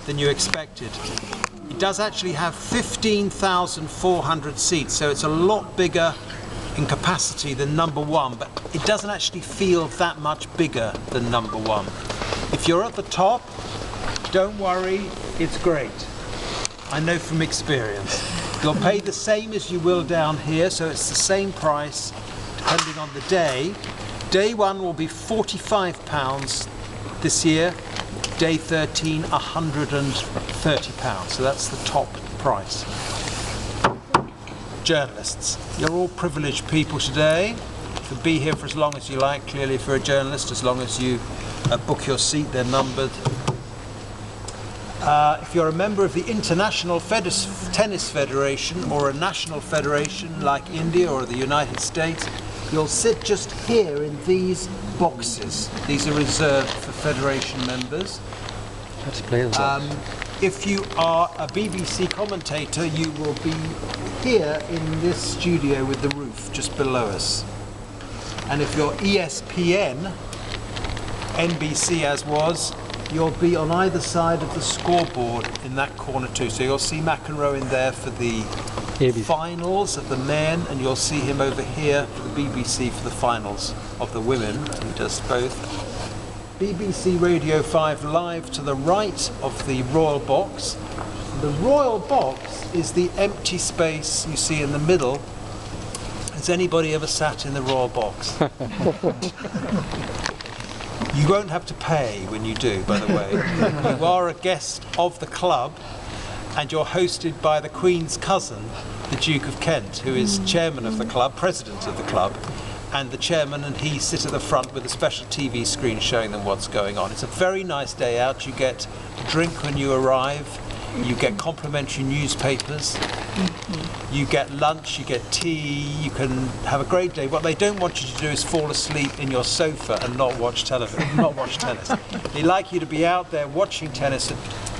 than you expected. It does actually have 15,400 seats, so it's a lot bigger in capacity than number one, but it doesn't actually feel that much bigger than number one. If you're at the top, don't worry, it's great. I know from experience. You'll pay the same as you will down here, so it's the same price depending on the day. Day one will be £45 this year, day 13 £130, so that's the top price. Journalists, you're all privileged people today. You can be here for as long as you like. Clearly, if you're a journalist, as long as you book your seat, they're numbered. If you're a member of the International Tennis Federation or a national federation like India or the United States, you'll sit just here in these boxes. These are reserved for federation members. If you are a BBC commentator, you will be here in this studio with the roof just below us. And if you're ESPN, NBC as was, you'll be on either side of the scoreboard in that corner too. So you'll see McEnroe in there for the finals of the men, and you'll see him over here for the BBC for the finals of the women. He does both. BBC Radio 5 live to the right of the Royal Box. The Royal Box is the empty space you see in the middle. Has anybody ever sat in the Royal Box? You won't have to pay when you do, by the way. You are a guest of the club, and you're hosted by the Queen's cousin, the Duke of Kent, who is chairman of the club, president of the club, and the chairman and he sit at the front with a special TV screen showing them what's going on. It's a very nice day out. You get a drink when you arrive, you get complimentary newspapers, you get lunch, you get tea, you can have a great day. What they don't want you to do is fall asleep in your sofa and not watch television, not watch tennis. They like you to be out there watching tennis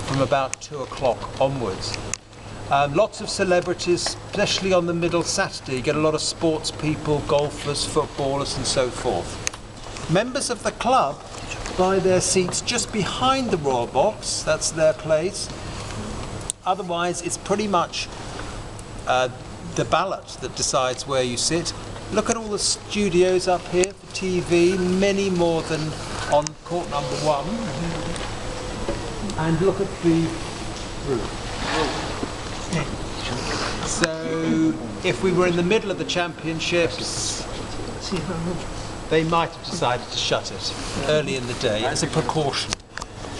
from about 2 o'clock onwards. Lots of celebrities, especially on the middle Saturday. You get a lot of sports people, golfers, footballers and so forth. Members of the club buy their seats just behind the Royal Box, that's their place. Otherwise, it's pretty much the ballot that decides where you sit. Look at all the studios up here for TV, many more than on court number one. And look at the roof. So, if we were in the middle of the championships, they might have decided to shut it early in the day as a precaution.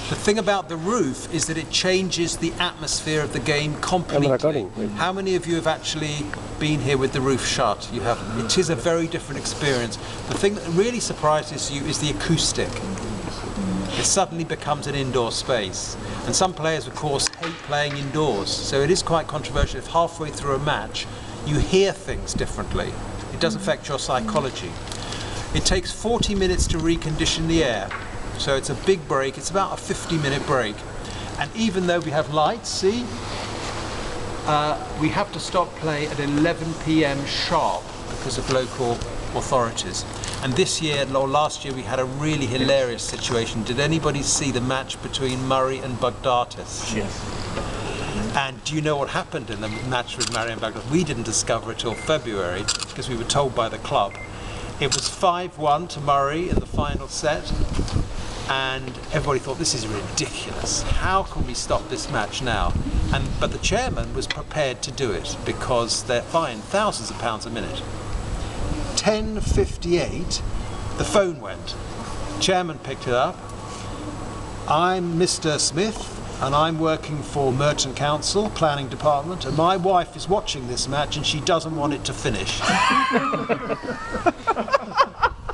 The thing about the roof is that it changes the atmosphere of the game completely. How many of you have actually been here with the roof shut? You haven't. It is a very different experience. The thing that really surprises you is the acoustic. It suddenly becomes an indoor space. And some players, of course, hate playing indoors. So it is quite controversial if halfway through a match you hear things differently. It does affect your psychology. It takes 40 minutes to recondition the air. So it's a big break. It's about a 50-minute break. And even though we have lights, see, we have to stop play at 11 p.m. sharp because of local authorities. And this year, or last year, we had a really hilarious situation. Did anybody see the match between Murray and Baghdatis? Yes. And do you know what happened in the match with Murray and Baghdatis? We didn't discover it till February because we were told by the club. It was 5-1 to Murray in the final set. And everybody thought, this is ridiculous. How can we stop this match now? But the chairman was prepared to do it because they're fined thousands of pounds a minute. 10:58, the phone went. Chairman picked it up. I'm Mr. Smith, and I'm working for Merton Council, Planning Department, and my wife is watching this match and she doesn't want it to finish.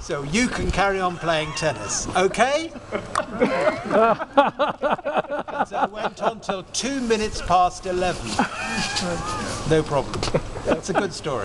So you can carry on playing tennis, okay? And so it went on till 2 minutes past 11. No problem. That's a good story.